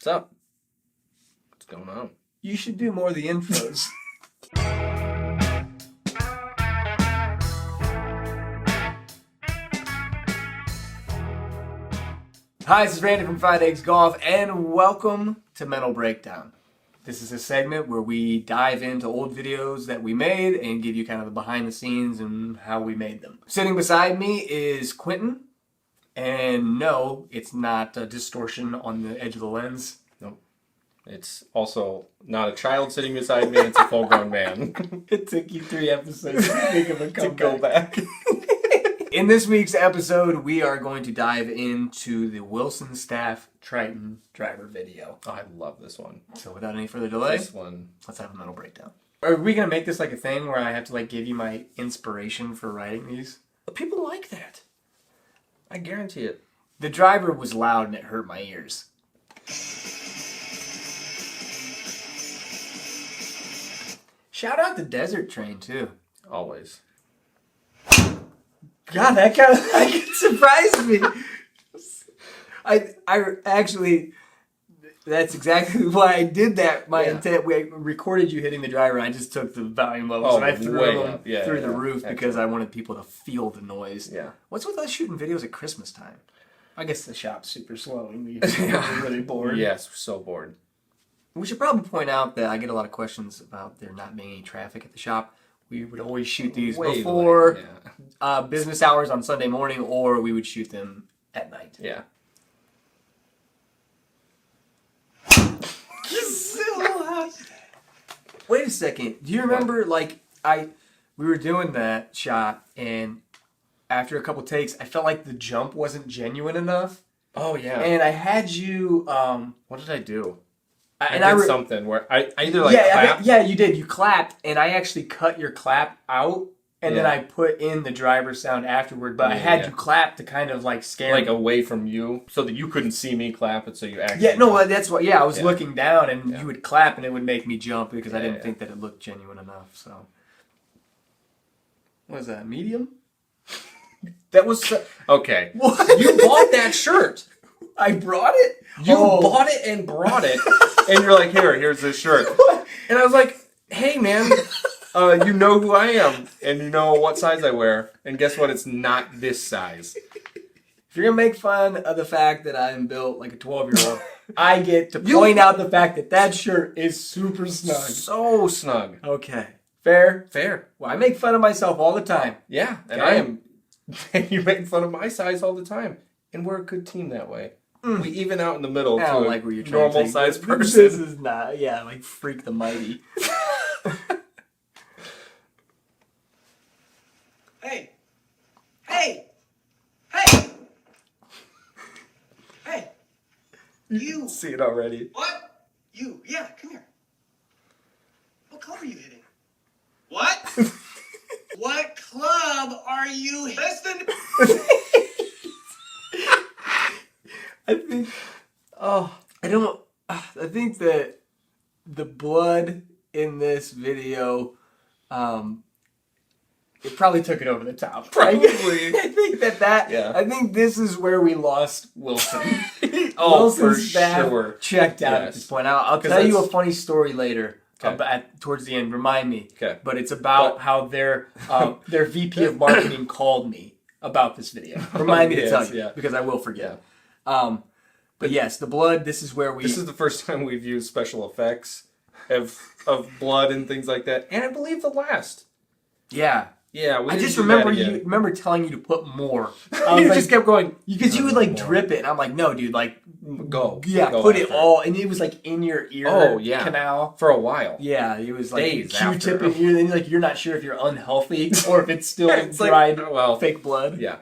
What's up? What's going on? You should do more of the intros. Hi, this is Randy from Fried Eggs Golf, and welcome to Mental Breakdown. This is a segment where we dive into old videos that we made and give you kind of the behind the scenes and how we made them. Sitting beside me is Quentin, and no, it's not a distortion on the edge of the lens. Nope. It's also not a child sitting beside me, it's a full-grown man. It took you 3 episodes to think of a To comeback. go back. In this week's episode, we are going to dive into the Wilson Staff Triton driver video. Oh, I love this one. So without any further delay, This one. let's have a mental breakdown. Are we going to make this like a thing where I have to like give you my inspiration for writing these? People like that. I guarantee it. The driver was loud and it hurt my ears. Shout out the Desert Train too. Always. God, that kind of like surprised me. I actually, that's exactly why I did that. My intent, we recorded you hitting the driver, and I just took the volume levels and I threw them through the roof because I wanted people to feel the noise. Yeah. What's with us shooting videos at Christmas time? I guess the shop's super slow and we're really bored. Yes, we're so bored. We should probably point out that I get a lot of questions about there not being any traffic at the shop. We would always shoot these before business hours on Sunday morning, or we would shoot them at night. Yeah. Wait a second. Do you remember, we were doing that shot, and after a couple takes, I felt like the jump wasn't genuine enough. Oh, yeah. And I had you, What did I do? I did something where I either clapped. Yeah, you did. You clapped, and I actually cut your clap out, and then I put in the driver sound afterward. But I had you clap to kind of like scare me. Away from you, so that you couldn't see me clap it, so you actually... Yeah, no, that's what... Yeah, I was looking down, and you would clap, and it would make me jump because I didn't think that it looked genuine enough, so... What is that, medium? That was... Okay. What? You bought that shirt. I brought it? You bought it and brought it, and you're like, here's this shirt. And I was like, hey, man, you know who I am, and you know what size I wear, and guess what? It's not this size. If you're going to make fun of the fact that I'm built like a 12-year-old, I get to point out the fact that that shirt is super snug. So snug. Okay. Fair? Fair. Well, I make fun of myself all the time. Yeah, and I am... And you make fun of my size all the time. And we're a good team that way. We even out in the middle to don't a like where you're trying normal to size person. This is not, like Freak the Mighty. Hey! Hey! Hey! Hey! You! See it already. What? You? Yeah, come here. What club are you hitting? What? What club are you hitting? I think that the blood in this video, it probably took it over the top. Probably. I think I think this is where we lost Wilson. For staff sure. Checked out at this point. I'll tell you a funny story later. Towards the end, remind me. Okay. But it's about how their VP of marketing called me about this video. Remind me to tell you because I will forget. But yes, the blood. This is where we. This is the first time we've used special effects of blood and things like that, and I believe the last. Yeah. Yeah, I just remember telling you to put more. You just kept going because you would like drip it, and I'm like, no, dude, like go. Yeah, put it all, and it was like in your ear canal for a while. Yeah, it was like Days Q-tip in your, and like you're not sure if you're unhealthy or if it's still dried fake blood. Yeah.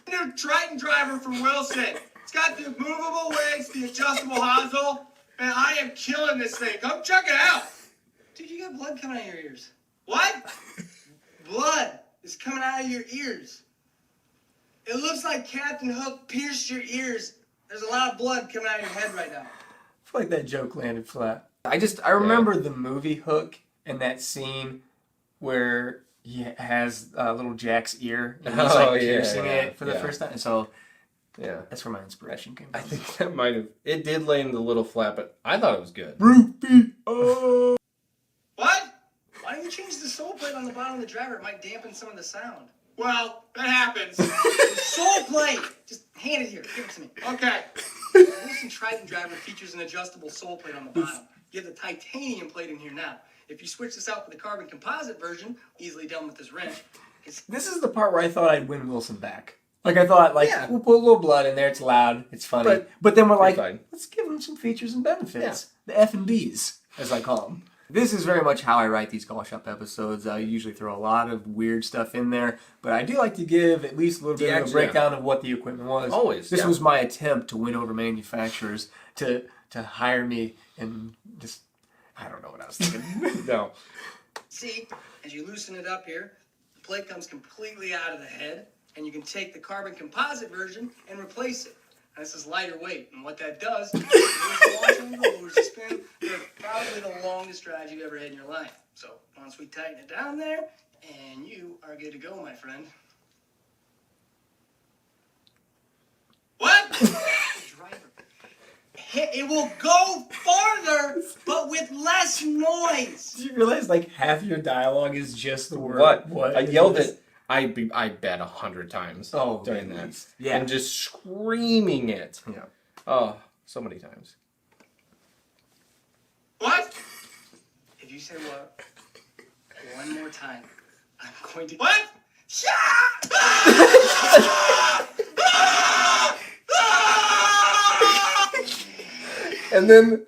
New Triton driver from Wilson. It's got the movable wings, the adjustable hosel, and I am killing this thing. Come check it out. Dude, you got blood coming out of your ears. What? Blood is coming out of your ears. It looks like Captain Hook pierced your ears. There's a lot of blood coming out of your head right now. I feel like that joke landed flat. I remember the movie Hook and that scene where he has little Jack's ear and he's like piercing it for the first time. So Yeah. That's where my inspiration came I from. think that might have. It did lay in the little flat, but I thought it was good. Oh. What? Why don't you change the sole plate on the bottom of the driver? It might dampen some of the sound. Well, that happens. The sole plate! Just hand it here. Give it to me. Okay. The Wilson Triton driver features an adjustable sole plate on the bottom. You have the titanium plate in here now. If you switch this out for the carbon composite version, easily done with this wrench. This is the part where I thought I'd win Wilson back. Like, I thought, like, Yeah. we'll put a little blood in there. It's loud. It's funny. But then we're like, fine. let's give him some features and benefits. The F&Bs, as I call them. This is very much how I write these Golf Shop episodes. I usually throw a lot of weird stuff in there, but I do like to give at least a little bit of a breakdown of what the equipment was. Always, This was my attempt to win over manufacturers to hire me and just, I don't know what I was thinking. No. See, as you loosen it up here, the plate comes completely out of the head, and you can take the carbon composite version and replace it. And this is lighter weight, and what that does is launch and lowers the spin. They're probably the longest drives you've ever had in your life. So once we tighten it down there, and you are good to go, my friend. What? Driver. It will go farther, but with less noise. Do you realize, like, half your dialogue is just the word What? I yelled it. I bet 100 times during that. Least. Yeah. And just screaming it. Yeah. Oh, so many times. What? If you say what one more time, I'm going to. What? And then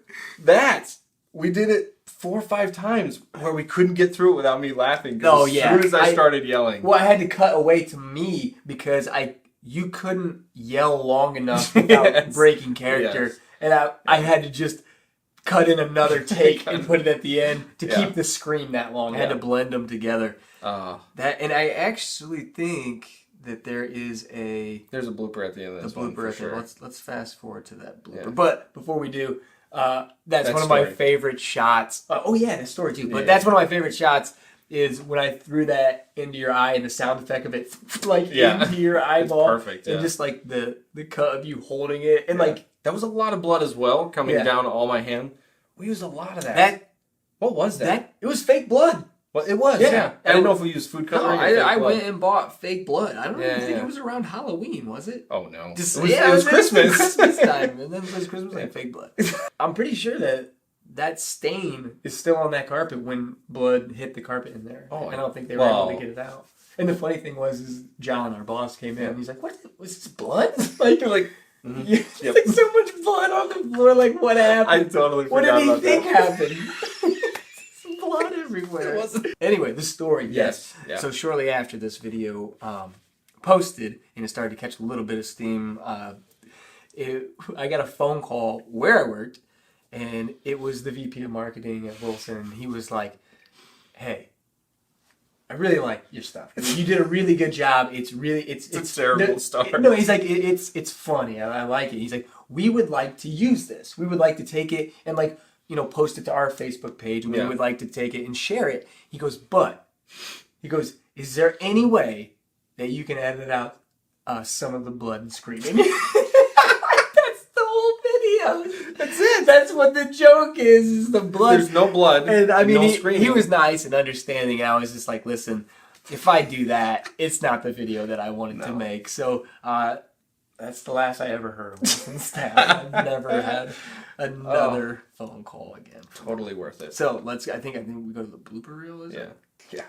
we did it 4 or 5 times where we couldn't get through it without me laughing. Oh, as yeah. soon as I started yelling. Well, I had to cut away to me because you couldn't yell long enough without breaking character. Yes. And I had to just cut in another take and put it at the end to keep the scream that long. I had to blend them together. And I actually think that there's a blooper at the end of this one. blooper at For the sure. Let's fast forward to that blooper. Yeah. But before we do, that's That one of my story. favorite shots. The story too. But Yeah. that's one of my favorite shots is when I threw that into your eye and the sound effect of it into your eyeball. Perfect. And just like the cut of you holding it and like that was a lot of blood as well coming down all my hand. We used a lot of that. What was that? It was fake blood. Well, it was. Yeah. I didn't know if we used food No, coloring. or fake I blood. went and bought fake blood. I don't even think Yeah. it was around Halloween, was it? Oh no! It was Christmas. Christmas time, and then it was Christmas and fake blood. I'm pretty sure that stain is still on that carpet when blood hit the carpet in there. Oh, I don't think they were able to get it out. And the funny thing was, John, our boss, came in and he's like, "What was this blood?" Like you're like, like so much blood on the floor. Like what happened? I totally What forgot did he about think that. happened? Blood everywhere. It wasn't. Anyway, the story. Yes. Yeah. So shortly after this video posted and it started to catch a little bit of steam, I got a phone call where I worked, and it was the VP of marketing at Wilson. And he was like, "Hey, I really like your stuff. I mean, you did a really good job. It's a terrible start." No, he's like, it's funny. I like it. He's like, we would like to use this. We would like to take it and post it to our Facebook page. We would like to take it and share it. He goes, is there any way that you can edit out some of the blood and screaming? That's the whole video. That's it. That's what the joke is the blood. There's no blood. And I mean, no he screaming. was nice and understanding. I was just like, listen, if I do that, it's not the video that I wanted to make. So that's the last I ever heard of Wilson's staff. I've never had another phone call again. Totally worth it. So I think we go to the blooper reel. Is it? Yeah.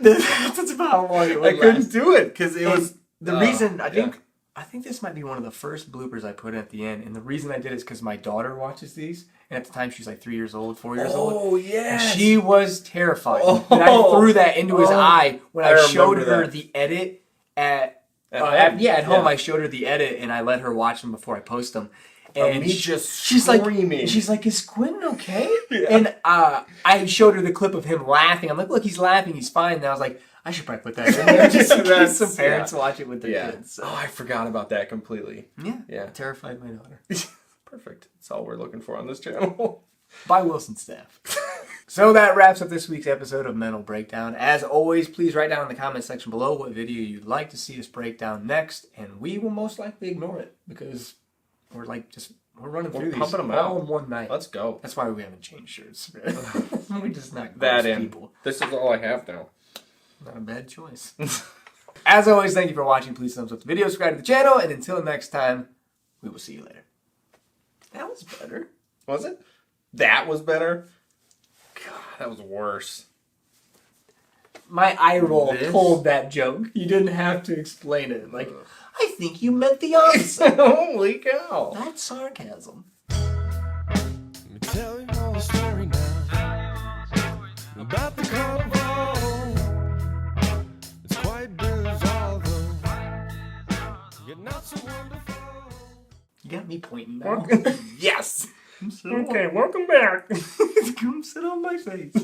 That's about how long it was. I couldn't do it because it was the reason. I think this might be one of the first bloopers I put in at the end, and the reason I did is because my daughter watches these, and at the time she's like 3 years old, 4 years old. Oh yeah. She was terrified. And I threw that into his eye when I showed her the edit at home. At home. I showed her the edit and I let her watch them before I post them. And me just she's screaming. She's like, "Is Quentin okay?" And I showed her the clip of him laughing. I'm like, "Look, he's laughing. He's fine." And I was like, I should probably put that in there just in case some parents watch it with their kids. So. Oh, I forgot about that completely. Yeah. I terrified my daughter. Perfect. That's all we're looking for on this channel. By Wilson staff. So that wraps up this week's episode of Mental Breakdown. As always, please write down in the comment section below what video you'd like to see us break down next, and we will most likely ignore it because we're running through these pumping them all out in one night. Let's go. That's why we haven't changed shirts. We just not That gross in. people. This is all I have now. Not a bad choice. As always, thank you for watching. Please thumbs up the video, subscribe to the channel, and until next time, we will see you later. That was better. Was it? That was better? God, that was worse. My eye roll This? told that joke. You didn't have to explain it. Like, I think you meant the opposite. Holy cow. That's sarcasm. Let me tell you all the story now about the carnival. It's quite bizarre though, yet not so wonderful. You got me pointing now. Yes. Come sit on Okay, welcome back. Come sit on my face.